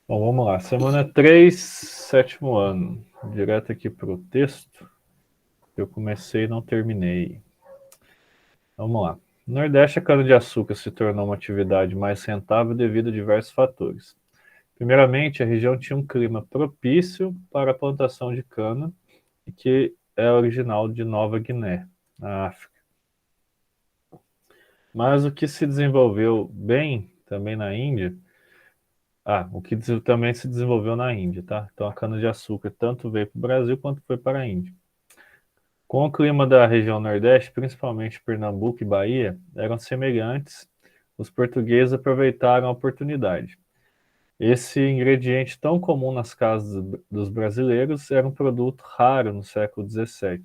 Bom, vamos lá. Semana 3, sétimo ano. Direto aqui para o texto. Eu comecei e não terminei. Vamos lá. No Nordeste, a cana-de-açúcar se tornou uma atividade mais rentável devido a diversos fatores. Primeiramente, a região tinha um clima propício para a plantação de cana, que é original de Nova Guiné, na África. Mas o que se desenvolveu bem também na Índia, o que também se desenvolveu na Índia, tá? Então a cana-de-açúcar tanto veio para o Brasil quanto foi para a Índia. Com o clima da região Nordeste, principalmente Pernambuco e Bahia, eram semelhantes, os portugueses aproveitaram a oportunidade. Esse ingrediente tão comum nas casas dos brasileiros era um produto raro no século XVII,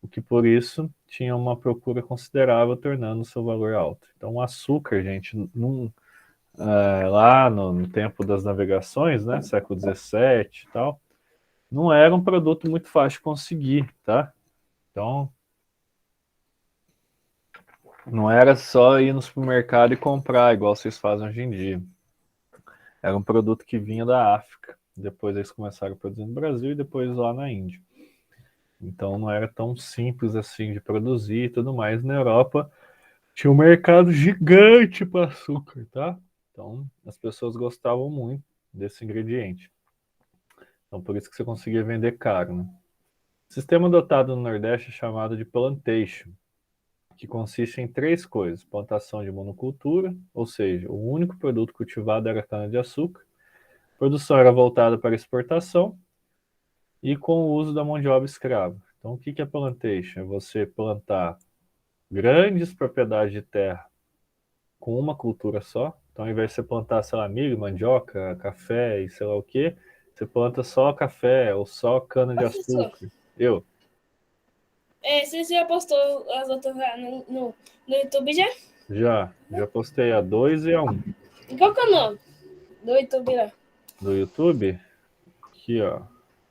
o que por isso tinha uma procura considerável, tornando seu valor alto. Então, o açúcar, gente, lá no tempo das navegações, né, século XVII e tal, não era um produto muito fácil de conseguir, tá? Então, não era só ir no supermercado e comprar, igual vocês fazem hoje em dia. Era um produto que vinha da África. Depois eles começaram a produzir no Brasil e depois lá na Índia. Então não era tão simples assim de produzir e tudo mais. Na Europa tinha um mercado gigante para açúcar, tá? Então as pessoas gostavam muito desse ingrediente. Então por isso que você conseguia vender caro, né? O sistema adotado no Nordeste é chamado de plantation, que consiste em três coisas: plantação de monocultura, ou seja, o único produto cultivado era cana-de-açúcar, a produção era voltada para exportação e com o uso da mão de obra escrava. Então, o que é plantation? É você plantar grandes propriedades de terra com uma cultura só. Então, ao invés de você plantar, sei lá, milho, mandioca, café e sei lá o que, você planta só café ou só Professor, cana-de-açúcar. Eu você já postou as outras lá no YouTube já? já postei a 2 e a 1 E qual que é o nome do YouTube lá? do YouTube. Aqui, ó.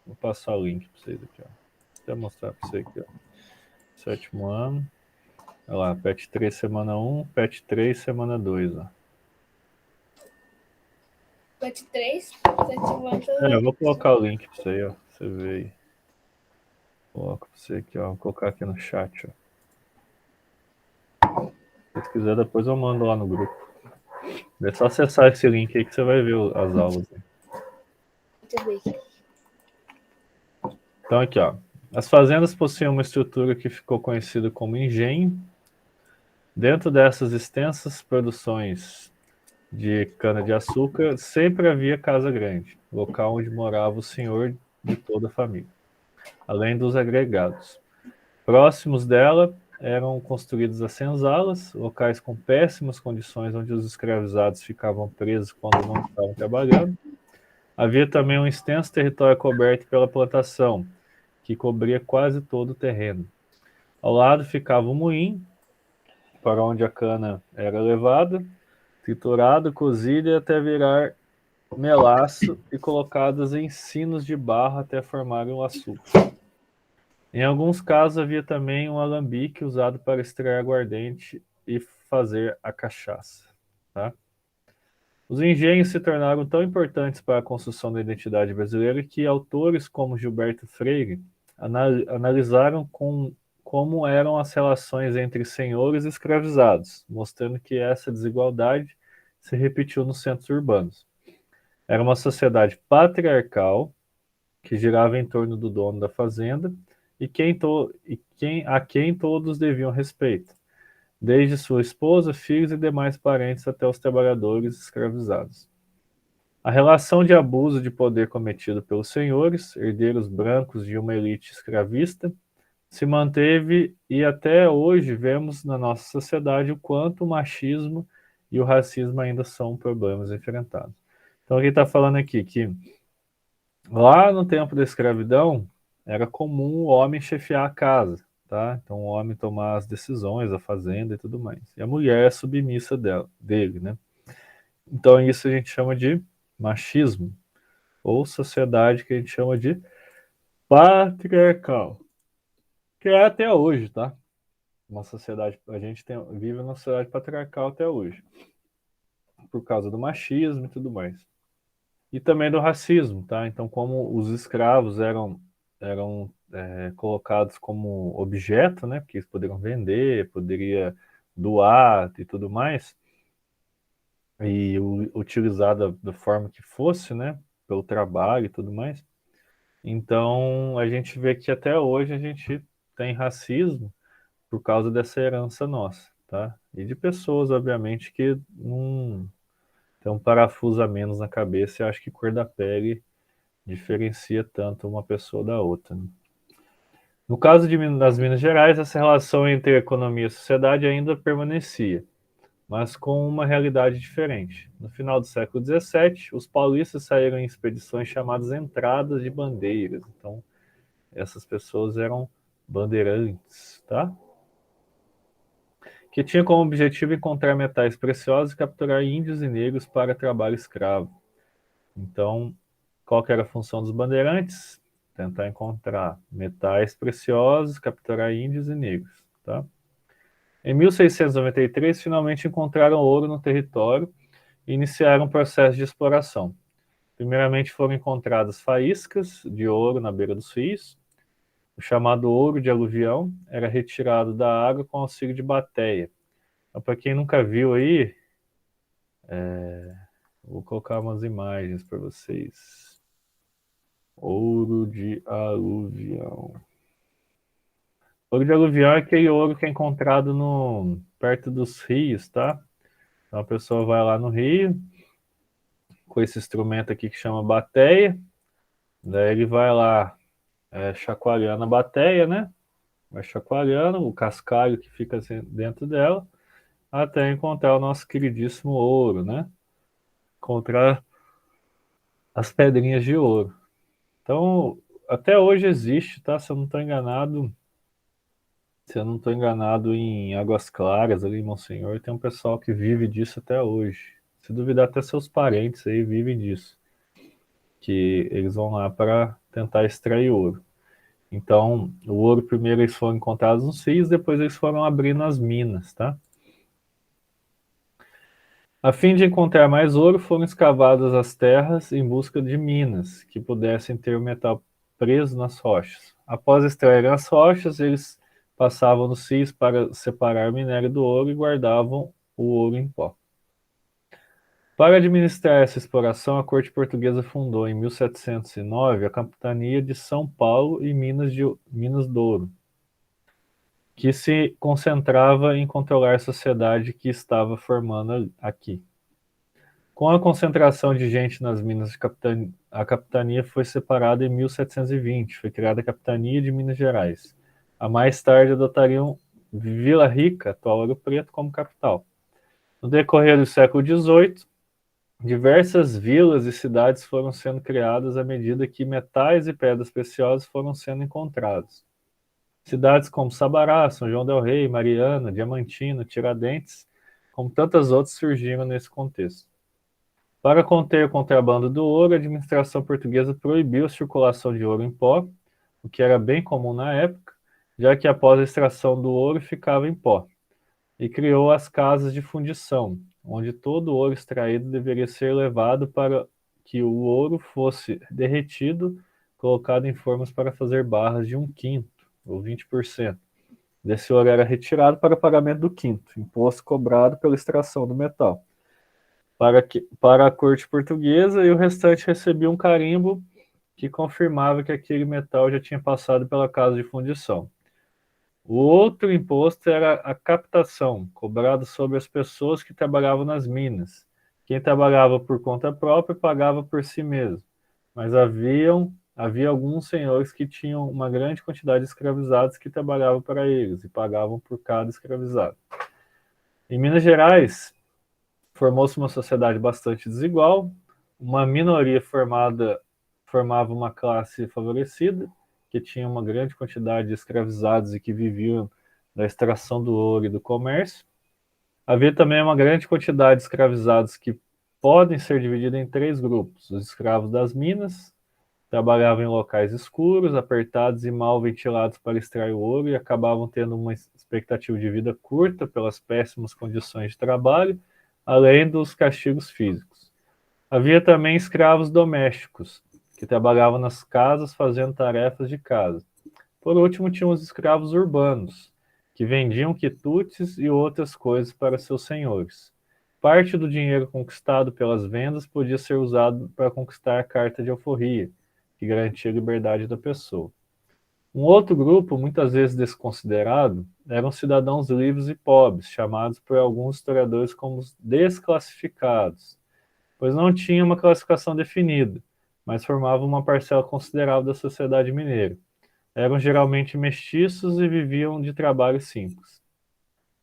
Vou passar o link para vocês aqui, ó. Vou até mostrar para vocês aqui, ó. Sétimo ano. Olha lá, patch 3, semana 1, patch 3, semana 2, ó. Parte 3, 7 Eu vou colocar o link pra você, ó. Você vê aí. Coloco pra você aqui, ó. Vou colocar aqui no chat, ó. Se quiser, depois eu mando lá no grupo. É só acessar esse link aí que você vai ver as aulas. Deixa eu ver aqui. Então, aqui, ó. As fazendas possuíam uma estrutura que ficou conhecida como engenho. Dentro dessas extensas produções de cana-de-açúcar, sempre havia casa grande, local onde morava o senhor de toda a família, além dos agregados. Próximos dela eram construídas as senzalas, locais com péssimas condições onde os escravizados ficavam presos quando não estavam trabalhando. Havia também um extenso território coberto pela plantação, que cobria quase todo o terreno. Ao lado ficava o moinho, para onde a cana era levada, triturada, cozida e até virar melaço e colocadas em sinos de barro até formarem o açúcar. Em alguns casos havia também um alambique usado para extrair aguardente e fazer a cachaça. Tá? Os engenhos se tornaram tão importantes para a construção da identidade brasileira que autores como Gilberto Freire analisaram como eram as relações entre senhores e escravizados, mostrando que essa desigualdade se repetiu nos centros urbanos. Era uma sociedade patriarcal que girava em torno do dono da fazenda a quem todos deviam respeito, desde sua esposa, filhos e demais parentes até os trabalhadores escravizados. A relação de abuso de poder cometido pelos senhores, herdeiros brancos de uma elite escravista, se manteve e até hoje vemos na nossa sociedade o quanto o machismo e o racismo ainda são problemas enfrentados. Então, ele está falando aqui que lá no tempo da escravidão, era comum o homem chefiar a casa, tá? Então o homem tomar as decisões, a fazenda e tudo mais. E a mulher é submissa dele, né? Então isso a gente chama de machismo, ou sociedade que a gente chama de patriarcal, que é até hoje, tá? Uma sociedade, vive numa sociedade patriarcal até hoje, por causa do machismo e tudo mais. e também do racismo, tá? Então, como os escravos eram colocados como objeto, né? Porque eles poderiam vender, poderia doar e tudo mais, e utilizar da forma que fosse, né? Pelo trabalho e tudo mais. Então, a gente vê que até hoje a gente tem racismo por causa dessa herança nossa, tá? E de pessoas, obviamente, que não tem um parafuso a menos na cabeça e acho que cor da pele diferencia tanto uma pessoa da outra, né? No caso das Minas Gerais, essa relação entre economia e sociedade ainda permanecia, mas com uma realidade diferente. No final do século XVII, os paulistas saíram em expedições chamadas Entradas de Bandeiras. Então, essas pessoas eram bandeirantes, tá? Que tinha como objetivo encontrar metais preciosos e capturar índios e negros para trabalho escravo. Então, qual que era a função dos bandeirantes? Tentar encontrar metais preciosos, capturar índios e negros, tá? Em 1693, finalmente encontraram ouro no território e iniciaram um processo de exploração. Primeiramente foram encontradas faíscas de ouro na beira dos rios. O chamado ouro de aluvião era retirado da água com auxílio de bateia. Então, para quem nunca viu aí, vou colocar umas imagens para vocês. Ouro de aluvião. Ouro de aluvião é aquele ouro que é encontrado perto dos rios, tá? Então a pessoa vai lá no rio com esse instrumento aqui que chama bateia. Daí ele vai lá chacoalhando a bateia, né? Vai chacoalhando o cascalho que fica dentro dela até encontrar o nosso queridíssimo ouro, né? Encontrar as pedrinhas de ouro. Então, até hoje existe, tá? Se eu não estou enganado em Águas Claras, ali em Monsenhor, tem um pessoal que vive disso até hoje. Se duvidar, até seus parentes aí vivem disso. Que eles vão lá para tentar extrair ouro. Então, o ouro primeiro eles foram encontrados nos rios, depois eles foram abrindo as minas, tá? A fim de encontrar mais ouro, foram escavadas as terras em busca de minas que pudessem ter o metal preso nas rochas. Após extrair as rochas, eles passavam nos rios para separar o minério do ouro e guardavam o ouro em pó. Para administrar essa exploração, a corte portuguesa fundou em 1709 a Capitania de São Paulo e Minas do Ouro, que se concentrava em controlar a sociedade que estava formando aqui. Com a concentração de gente nas minas, a capitania foi separada em 1720. Foi criada a Capitania de Minas Gerais. A mais tarde adotariam Vila Rica, atual Ouro Preto, como capital. No decorrer do século XVIII, diversas vilas e cidades foram sendo criadas à medida que metais e pedras preciosas foram sendo encontrados. Cidades como Sabará, São João del Rei, Mariana, Diamantina, Tiradentes, como tantas outras surgiram nesse contexto. Para conter o contrabando do ouro, a administração portuguesa proibiu a circulação de ouro em pó, o que era bem comum na época, já que após a extração do ouro ficava em pó, e criou as casas de fundição, onde todo o ouro extraído deveria ser levado para que o ouro fosse derretido, colocado em formas para fazer barras de 1/5, ou 20%. Desse ouro era retirado para pagamento do quinto, imposto cobrado pela extração do metal para a corte portuguesa, e o restante recebia um carimbo que confirmava que aquele metal já tinha passado pela casa de fundição. O outro imposto era a captação, cobrado sobre as pessoas que trabalhavam nas minas. Quem trabalhava por conta própria pagava por si mesmo, mas havia alguns senhores que tinham uma grande quantidade de escravizados que trabalhavam para eles e pagavam por cada escravizado. Em Minas Gerais, formou-se uma sociedade bastante desigual, uma minoria formava uma classe favorecida, que tinha uma grande quantidade de escravizados e que viviam da extração do ouro e do comércio. Havia também uma grande quantidade de escravizados que podem ser divididos em três grupos: os escravos das minas, trabalhavam em locais escuros, apertados e mal ventilados para extrair o ouro e acabavam tendo uma expectativa de vida curta pelas péssimas condições de trabalho, além dos castigos físicos. Havia também escravos domésticos, que trabalhavam nas casas fazendo tarefas de casa. Por último, tinham os escravos urbanos, que vendiam quitutes e outras coisas para seus senhores. Parte do dinheiro conquistado pelas vendas podia ser usado para conquistar a carta de alforria, que garantia a liberdade da pessoa. Um outro grupo, muitas vezes desconsiderado, eram cidadãos livres e pobres, chamados por alguns historiadores como os desclassificados, pois não tinham uma classificação definida, mas formavam uma parcela considerável da sociedade mineira. Eram geralmente mestiços e viviam de trabalho simples.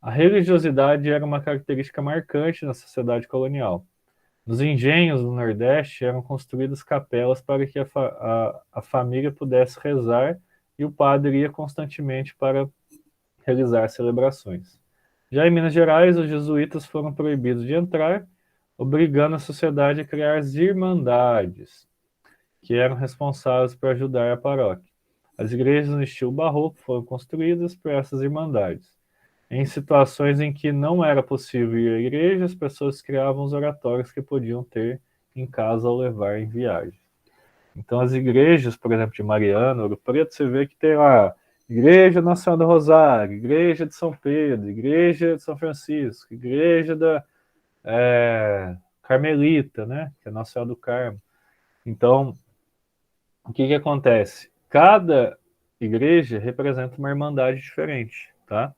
A religiosidade era uma característica marcante na sociedade colonial. Nos engenhos do Nordeste eram construídas capelas para que a família pudesse rezar e o padre ia constantemente para realizar celebrações. Já em Minas Gerais, os jesuítas foram proibidos de entrar, obrigando a sociedade a criar as irmandades, que eram responsáveis por ajudar a paróquia. As igrejas no estilo barroco foram construídas por essas irmandades. Em situações em que não era possível ir à igreja, as pessoas criavam os oratórios que podiam ter em casa ou levar em viagem. Então, as igrejas, por exemplo, de Mariana, Ouro Preto, você vê que tem lá Igreja Nossa Senhora do Rosário, Igreja de São Pedro, Igreja de São Francisco, Igreja da Carmelita, né? Que é Nossa Senhora do Carmo. Então, o que acontece? Cada igreja representa uma irmandade diferente, tá?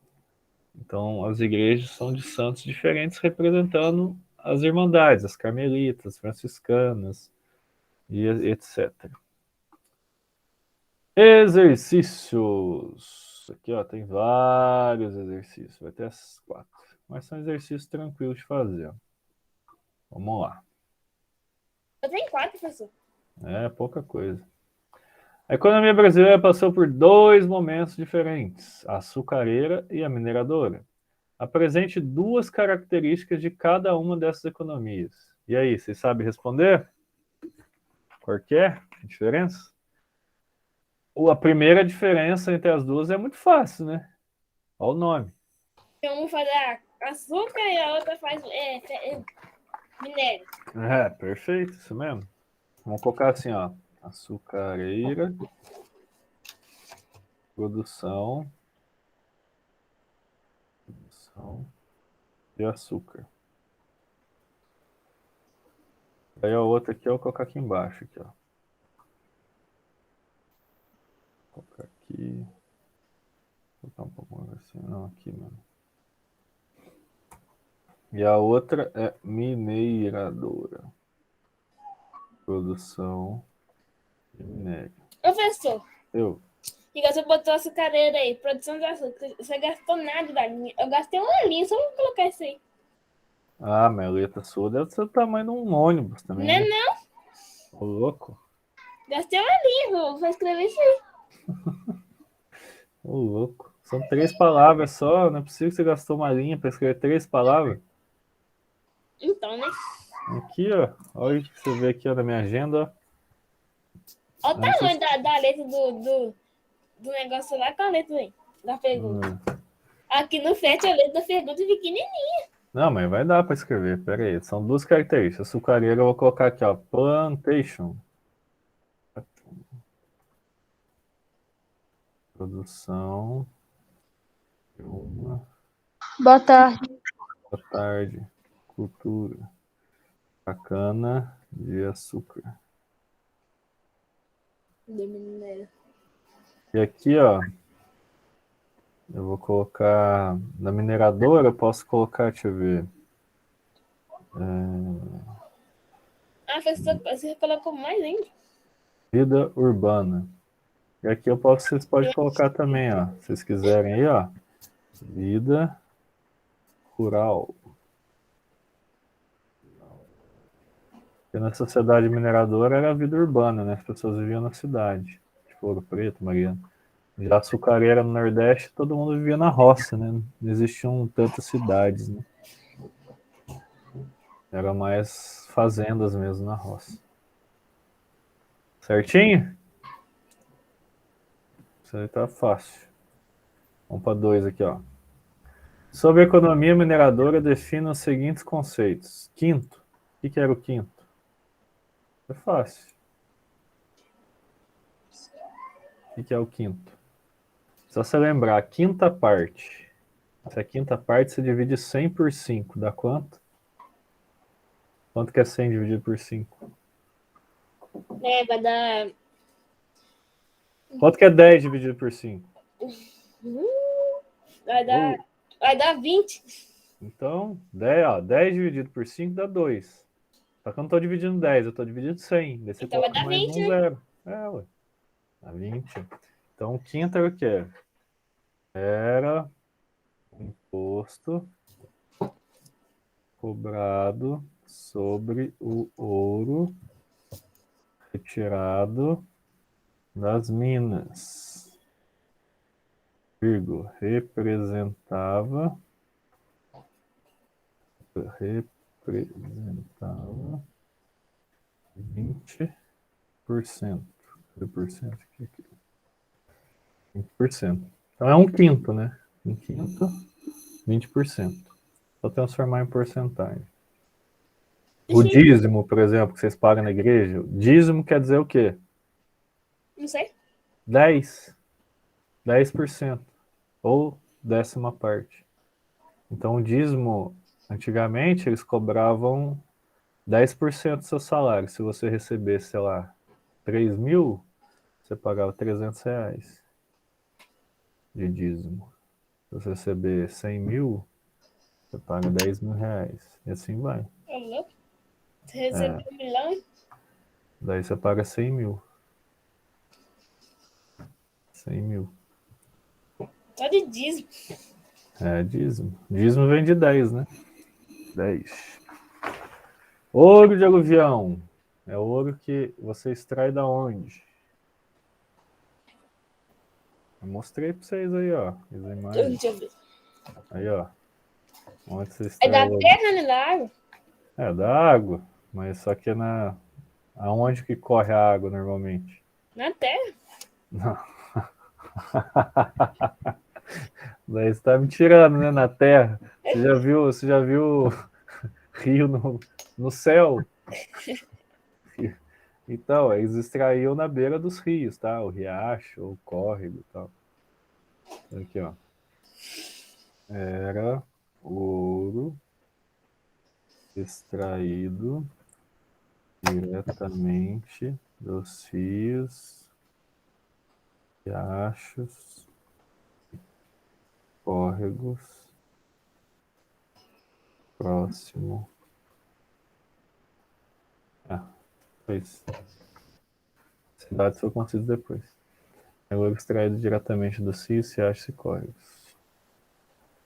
Então, as igrejas são de santos diferentes, representando as irmandades, as carmelitas, franciscanas e etc. Exercícios. Aqui, ó, tem vários exercícios, vai ter as 4. Mas são exercícios tranquilos de fazer. Vamos lá. Eu tenho 4, professor. É pouca coisa. A economia brasileira passou por 2 momentos diferentes, a açucareira e a mineradora. Apresente 2 características de cada uma dessas economias. E aí, você sabe responder? Qual que é a diferença? A primeira diferença entre as duas é muito fácil, né? Olha o nome. Então, um faz açúcar e a outra faz minério. Perfeito, isso mesmo. Vamos colocar assim, ó. Açucareira, produção de açúcar. Aí a outra aqui eu vou colocar aqui embaixo, aqui, ó. Vou colocar aqui. Vou colocar um pouco mais assim, não, aqui, mano. E a outra é mineradora. Produção de minério. Professor, Eu. igual você botou açucareira aí, produção de açúcar. Você gastou nada da linha. Eu gastei uma linha, só vou colocar isso aí. Ah, mas a letra sua deve ser o tamanho de um ônibus também, Não, né? não. Ô, louco. Gastei uma linha, vou escrever isso aí. Ô, louco. São 3 palavras só, não é possível que você gastou uma linha para escrever 3 palavras. Então, né? Aqui, ó. Olha o que você vê aqui ó, na minha agenda. Olha o tamanho da letra do negócio lá com a letra aí, da pergunta. Aqui no FET a letra da pergunta é pequenininha. Não, mas vai dar para escrever. Pera aí. São 2 características. Açucareira eu vou colocar aqui, ó. Plantation. Produção. Boa tarde. Boa tarde. Cultura. Cana de açúcar. E aqui, ó. Eu vou colocar. Na mineradora, eu posso colocar, deixa eu ver. Você colocou mais ainda. Vida urbana. E aqui vocês podem colocar também, ó. Se vocês quiserem aí, ó. Vida rural. Porque na sociedade mineradora era a vida urbana, né? As pessoas viviam na cidade. Tipo Ouro Preto, Mariana. Já açucareira no Nordeste, todo mundo vivia na roça, né? Não existiam tantas cidades, né? Era mais fazendas mesmo na roça. Certinho? Isso aí tá fácil. Vamos para 2 aqui, ó. Sobre a economia mineradora, defina os seguintes conceitos. Quinto. O que era o quinto? É fácil. O que é o quinto? Só você lembrar, a quinta parte. Se a quinta parte você divide 100 por 5, dá quanto? Quanto que é 100 dividido por 5? Vai dar. Quanto que é 10 dividido por 5? Vai dar. Vai dar 20. Então, 10 dividido por 5 dá 2. Só que eu não estou dividindo 10, eu estou dividindo 100. Daí você Então vai coloca dar mais 20, um né? zero. Ué. Dá 20. Então, o quinto era o quê? Era imposto cobrado sobre o ouro retirado das minas, vírgula, representava 20%. Cadê por cento? Aqui. 20%. Então é um quinto, né? Um quinto, 20%. Só transformar em porcentagem. O Deixa eu. dízimo, por exemplo, que vocês pagam na igreja, dízimo quer dizer o quê? Não sei. 10. 10%. Ou décima parte. Então, o dízimo, antigamente, eles cobravam 10% do seu salário. Se você recebesse, sei lá, 3 mil, você pagava R$ 300 de dízimo. Se você receber 100 mil, você paga R$ 10.000. E assim vai. Tá louco? Você recebeu 1 milhão? Daí você paga 100 mil. 100 mil. Só de dízimo. É dízimo. Dízimo vem de 10, né? 10. Ouro de aluvião. É ouro que você extrai da onde? Eu mostrei pra vocês aí, ó. As imagens. Deixa eu ver. Aí, ó. Onde você É extrai da ouro? terra, né? Da água? É, da água. Mas só que é na... Aonde que corre a água normalmente? Na terra. Não. Daí você tá me tirando, né? Na terra. Você já viu rio no céu? Então, eles extraíam na beira dos rios, tá? O riacho, o córrego e tal. Aqui, ó. Era ouro extraído diretamente dos rios, riachos, córregos, próximo. Ah, foi isso. Cidades foi construído depois. É ouro extraído diretamente dos rios, riachos e córregos.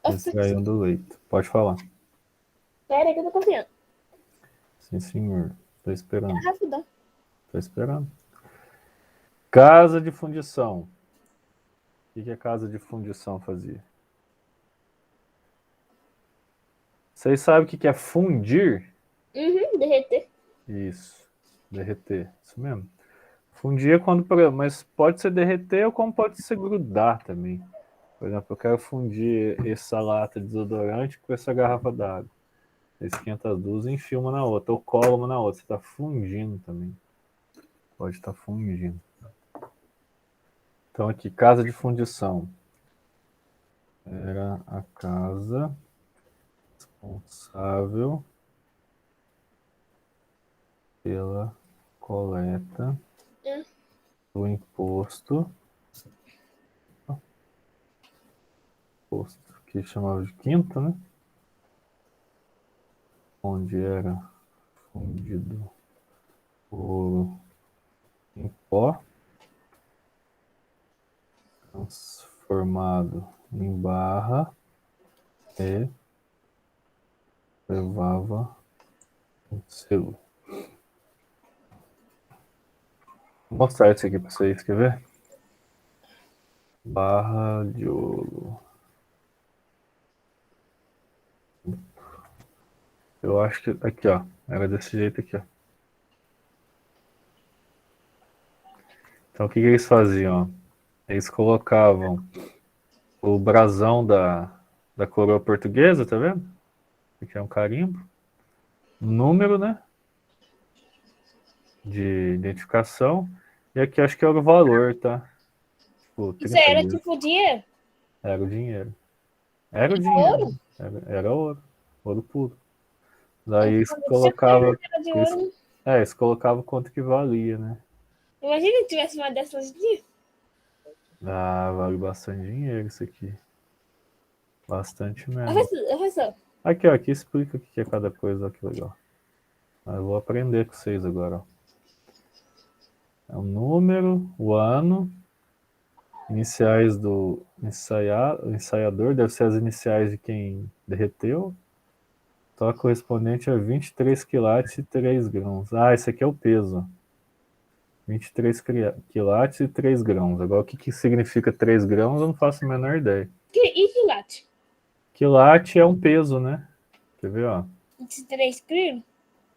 Nossa, Extraíam do leito. Pode falar. pera aí que eu tô confiando. Sim, senhor. Tô esperando. Rapidão. Tô esperando. Casa de fundição. O que a casa de fundição fazia? Vocês sabem o que é fundir? Derreter. Isso. Derreter. Isso mesmo. Fundir é quando. Mas pode ser derreter ou como pode ser grudar também. Por exemplo, eu quero fundir essa lata de desodorante com essa garrafa d'água. Você esquenta as duas e enfia uma na outra. Ou cola uma na outra. Você está fundindo também. Pode estar fundindo. Então aqui, casa de fundição. Era a casa responsável pela coleta do imposto que chamava de quinto, né? Onde era fundido ouro em pó, transformado em barra e levava um selo. Vou mostrar isso aqui para vocês, quer ver? Barra de ouro. Eu acho que aqui, ó, era desse jeito aqui, ó. Então o que eles faziam? Eles colocavam o brasão da coroa portuguesa, tá vendo? Aqui é um carimbo. Número, né? de identificação. E aqui acho que era o valor, tá? Tipo, Isso 30 era mil. tipo dinheiro? Era o dinheiro. Era o Ouro? dinheiro. Era ouro. Ouro puro. Daí eles Você falou colocavam. que era de Eles, ouro, né? eles colocavam quanto que valia, né? Imagina se tivesse uma dessas de. Ah, vale bastante dinheiro isso aqui. Bastante mesmo. Professor, Aqui, ó, aqui explica o que é cada coisa, ó, que legal. Eu vou aprender com vocês agora, ó. É o número, o ano, iniciais do ensaiador, deve ser as iniciais de quem derreteu. Tó correspondente a 23 quilates e 3 grãos. Ah, esse aqui é o peso. 23 quilates e 3 grãos. Agora, o que significa 3 grãos, eu não faço a menor ideia. e quilate? Quilate é um peso, né? Quer ver, ó? 23 quilos?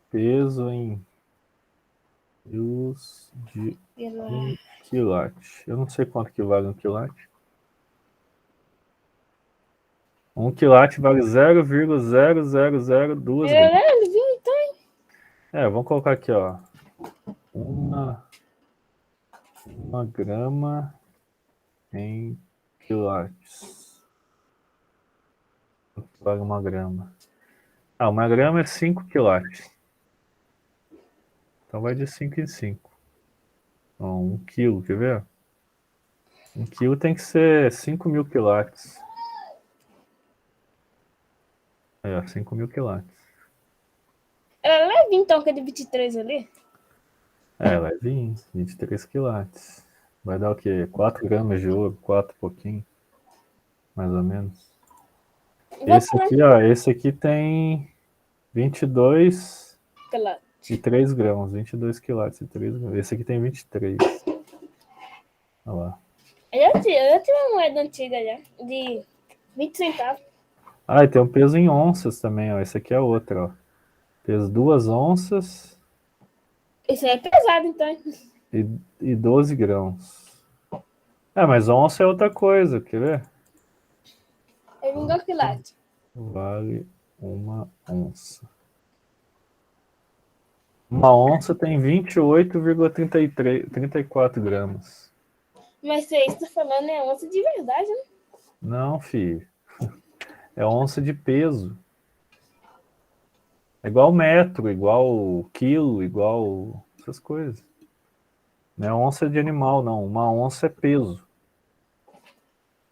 Peso em quilos de Pela. 1 quilate. Eu não sei quanto que vale 1 quilate. 1 quilate vale 0,0002 gramas. Viu? Então, Vamos colocar aqui, ó. Uma grama em quilates. Quanto vale 1 grama? 1 grama é 5 quilates. Então vai de 5 em 5. Então, 1 quilo, quer ver? 1 quilo tem que ser 5.000 quilates. Aí, ó, 5.000 quilates. ela leve então, que é de 23 ali. Vai vir 23 quilates. Vai dar o quê? 4 gramas de ouro, 4 pouquinho, mais ou menos. Vou Esse falar aqui, ó, esse aqui tem 22 quilate. e 3 grãos, 22 quilates e 3 grãos. Esse aqui tem 23. Olha lá. Eu tinha uma moeda antiga já, de 20 centavos. Ah, e tem um peso em onças também, ó. Esse aqui é outro, ó. Peso 2 onças Isso aí é pesado, então. e 12 grãos. Mas onça é outra coisa, quer ver? Eu vim 2 quilates. Vale 1 onça. 1 onça tem 28,34 gramas. Mas se isso tá falando é onça de verdade, né? Não, filho. É onça de peso. É igual metro, igual quilo, igual essas coisas. Não é onça de animal, não. 1 onça é peso.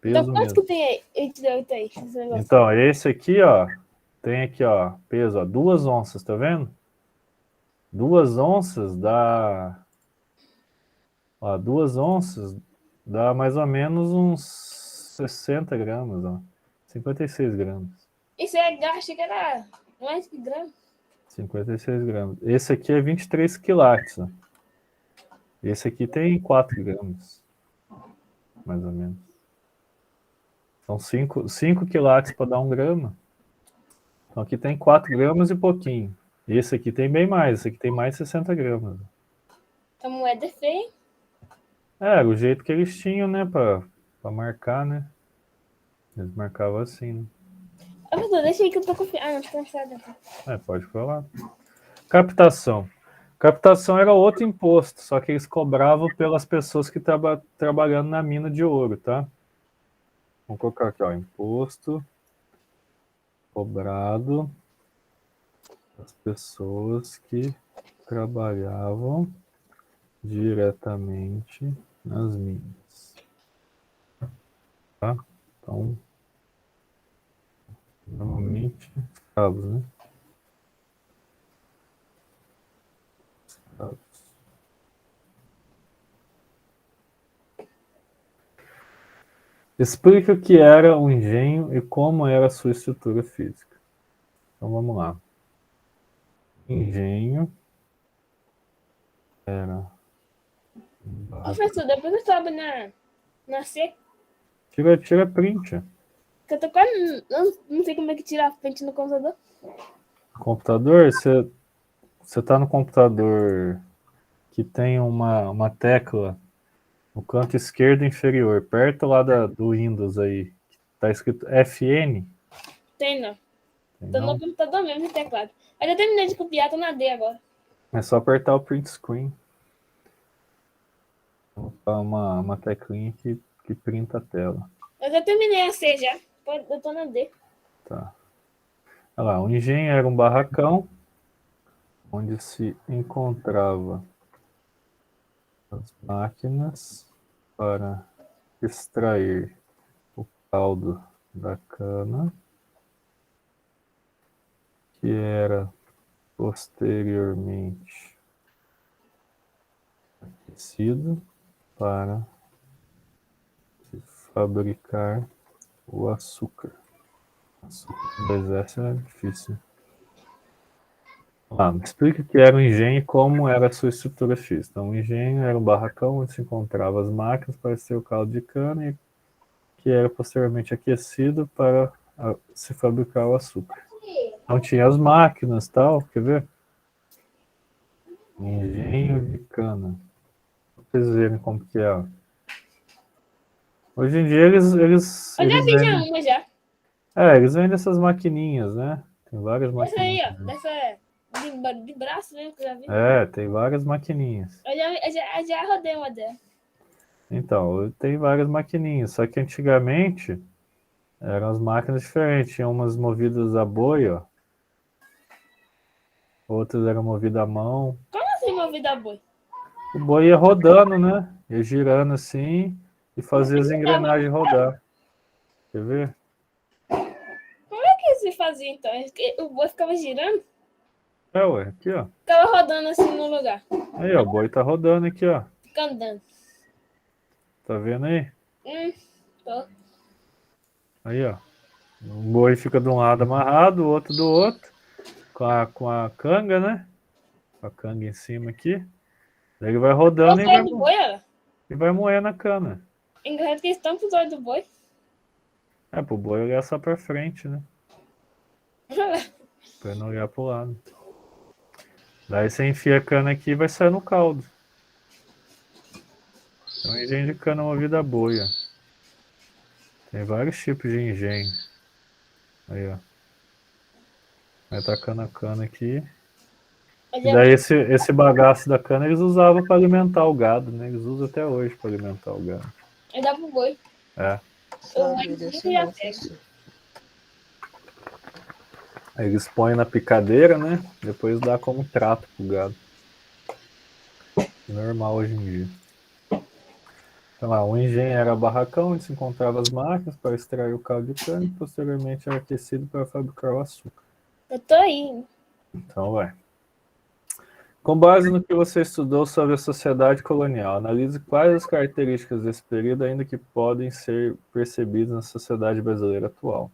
Então Peso quanto mesmo. que tem aí? 88 aí, esse negócio? Então, esse aqui, ó, tem aqui, ó, peso, ó, 2 onças, tá vendo? 2 onças dá. Ó, 2 onças dá mais ou menos uns 60 gramas, ó. 56 gramas. Isso aí, eu achei que era mais que grama. 56 gramas. Esse aqui é 23 quilates, ó. Esse aqui tem 4 gramas, mais ou menos. São 5 quilates para dar 1 grama. Então aqui tem 4 gramas e pouquinho. Esse aqui tem bem mais. Esse aqui tem mais 60 gramas. A moeda é feia. O jeito que eles tinham, né? Para marcar, né? Eles marcavam assim, né? Professor, deixa aí que eu tô confiando. Ah, não, tô cansada. Pode falar. Captação. Captação era outro imposto, só que eles cobravam pelas pessoas que estavam trabalhando na mina de ouro, tá? Vamos colocar aqui, ó. Imposto cobrado das pessoas que trabalhavam diretamente nas minas. Tá? Então, normalmente, escravos, né? Escravos. Explique o que era o engenho e como era a sua estrutura física. Então, vamos lá. Engenho era... Professor, depois eu sobe na seca. Tira print. Que eu tô quase. Não sei como é que tira a frente no computador. Computador, você tá no computador que tem uma tecla no canto esquerdo inferior, perto lá do Windows aí, tá escrito FN. Tem não. Tem Tô no não? computador mesmo, no teclado. Mas eu terminei de copiar, tô na D agora. É só apertar o print screen. Vou botar uma teclinha que printa a tela. Eu já terminei a C já. Eu tô na D. Tá. Olha lá, o engenho era um barracão onde se encontrava as máquinas para extrair o caldo da cana, que era posteriormente aquecido para se fabricar o açúcar. Açúcar do exército é difícil. Me explica o que era o engenho e como era a sua estrutura física. Então, o engenho era um barracão onde se encontravam as máquinas para extrair o caldo de cana e que era posteriormente aquecido para se fabricar o açúcar. Então tinha as máquinas e tal, quer ver? Engenho de cana. Pra vocês verem como que é. Hoje em dia eles Eu já vi já vendem. uma já. Eles vendem essas maquininhas, né? Tem várias Essa aí, maquininhas. ó. Dessa de braço mesmo que eu já vi. Tem várias maquininhas. Eu já rodei uma dela. Então, tem várias maquininhas. Só que antigamente eram as máquinas diferentes. Tinha umas movidas a boi, ó. Outras eram movidas à mão. Como assim movida boi? O boi ia rodando, né? Ia girando assim e Mas fazia que as que dava? engrenagens rodar. Quer ver? Como é que se fazia então? O boi ficava girando? Ué, aqui, ó. Ficava rodando assim no lugar. Aí, ó, o boi tá rodando aqui, ó. Fica andando. Tá vendo aí? Tô. Aí, ó. O boi fica de um lado amarrado, o outro do outro, com a canga, né? Com a canga em cima aqui. Daí ele vai rodando Os olhos do boi, olha. e vai moendo a cana. Engraçado que eles tampam os olhos do boi. Pro boi olhar só pra frente, né? Pra não olhar pro lado. Daí você enfia a cana aqui e vai sair no caldo. Então, engenho de cana movida a boi, ó. Tem vários tipos de engenho. Aí, ó. Vai tacando a cana aqui. Eu E já daí vi. esse bagaço da cana eles usavam para alimentar o gado, né? Eles usam até hoje para alimentar o gado. Eu dá pro boi. É. Eu Sabia desse já não, pego. Ceci. Aí eles põem na picadeira, né? Depois dá como trato pro gado. Normal hoje em dia. Então lá, o engenho era barracão onde se encontravam as máquinas para extrair o caldo de cana e posteriormente era aquecido para fabricar o açúcar. Eu tô aí. Então, vai. Com base no que você estudou sobre a sociedade colonial, analise quais as características desse período ainda que podem ser percebidas na sociedade brasileira atual.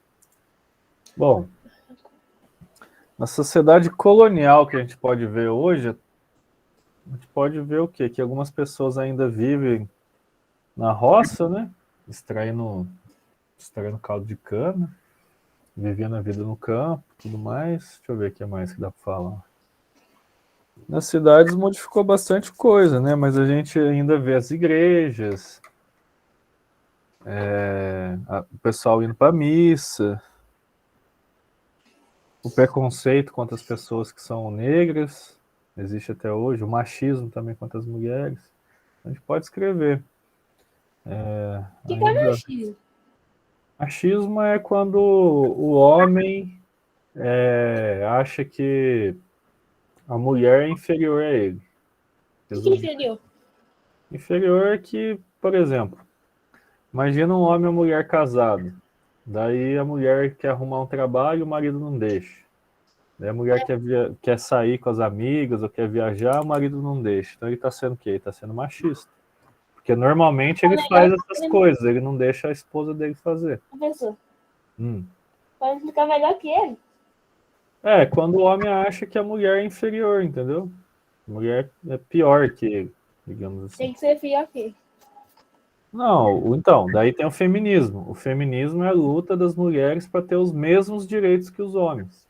Bom, na sociedade colonial que a gente pode ver hoje, a gente pode ver o quê? Que algumas pessoas ainda vivem na roça, né? Extraindo caldo de cana, vivendo a vida no campo, tudo mais. Deixa eu ver o que mais que dá para falar. Nas cidades modificou bastante coisa, né? Mas a gente ainda vê as igrejas, o pessoal indo para missa, o preconceito contra as pessoas que são negras, existe até hoje, o machismo também contra as mulheres. A gente pode escrever. O que é Ainda... machismo? Machismo é quando o homem acha que a mulher é inferior a ele. O que é inferior? Inferior é que, por exemplo, imagina um homem e uma mulher casados. Daí a mulher quer arrumar um trabalho e o marido não deixa. Daí a mulher quer sair com as amigas ou quer viajar, o marido não deixa. Então ele está sendo o quê? Ele está sendo machista. Porque normalmente ele faz essas coisas, ele não deixa a esposa dele fazer. Professor, Hum. pode explicar melhor que ele? Quando o homem acha que a mulher é inferior, entendeu? A mulher é pior que ele, digamos assim. Tem que ser pior que ele. Não, então, daí tem o feminismo. O feminismo é a luta das mulheres para ter os mesmos direitos que os homens.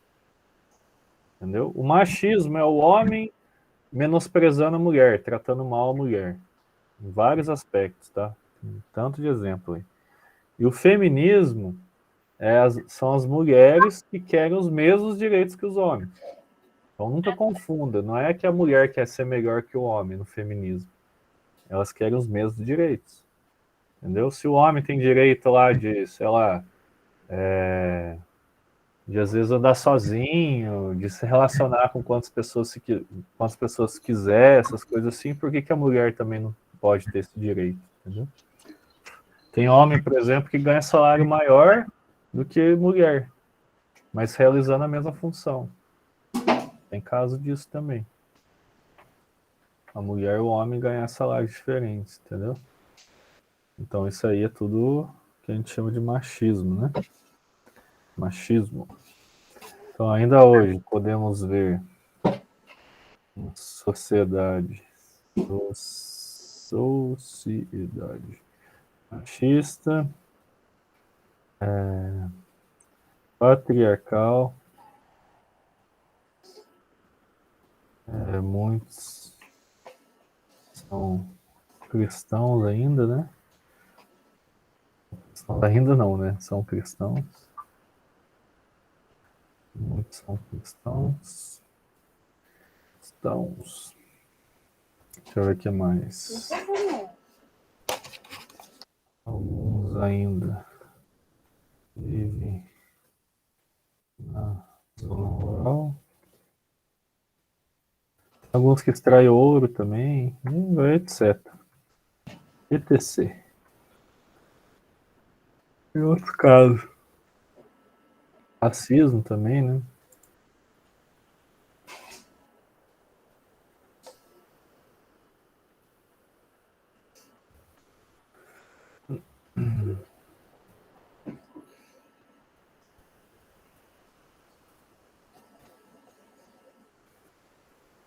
Entendeu? O machismo é o homem menosprezando a mulher, tratando mal a mulher. Em vários aspectos, tá? Tem tanto de exemplo aí. E o feminismo são as mulheres que querem os mesmos direitos que os homens. Então nunca confunda, não é que a mulher quer ser melhor que o homem no feminismo. Elas querem os mesmos direitos. Entendeu? Se o homem tem direito lá de, sei lá, de às vezes andar sozinho, de se relacionar com quantas pessoas quiser, essas coisas assim, por que a mulher também não pode ter esse direito? Entendeu? Tem homem, por exemplo, que ganha salário maior do que mulher, mas realizando a mesma função. Tem caso disso também. A mulher e o homem ganhar salários diferentes, entendeu? Então isso aí é tudo que a gente chama de machismo, né? Machismo. Então ainda hoje podemos ver sociedade, sociedade machista, patriarcal, muitos são cristãos ainda, né? Ainda não, né? São cristãos. Muitos são cristãos. Deixa eu ver o que mais. Alguns ainda vivem na zona rural. Alguns que extraem ouro também, etc. etc. Em outros casos. Racismo também, né?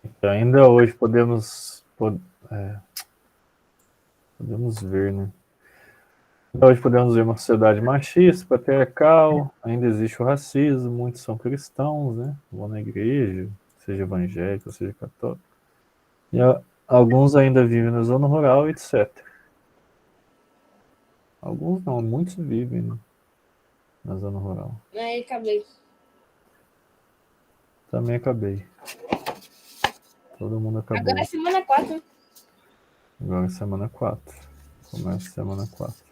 Então, ainda hoje podemos ver, né? Hoje podemos ver uma sociedade machista, patriarcal, ainda existe o racismo, muitos são cristãos, né? Vão na igreja, seja evangélico, seja católico. E alguns ainda vivem na zona rural, etc. Alguns não, muitos vivem, né, na zona rural. Aí, acabei. Também acabei. Todo mundo acabou. Agora é semana 4. Agora é semana 4. Começa semana 4.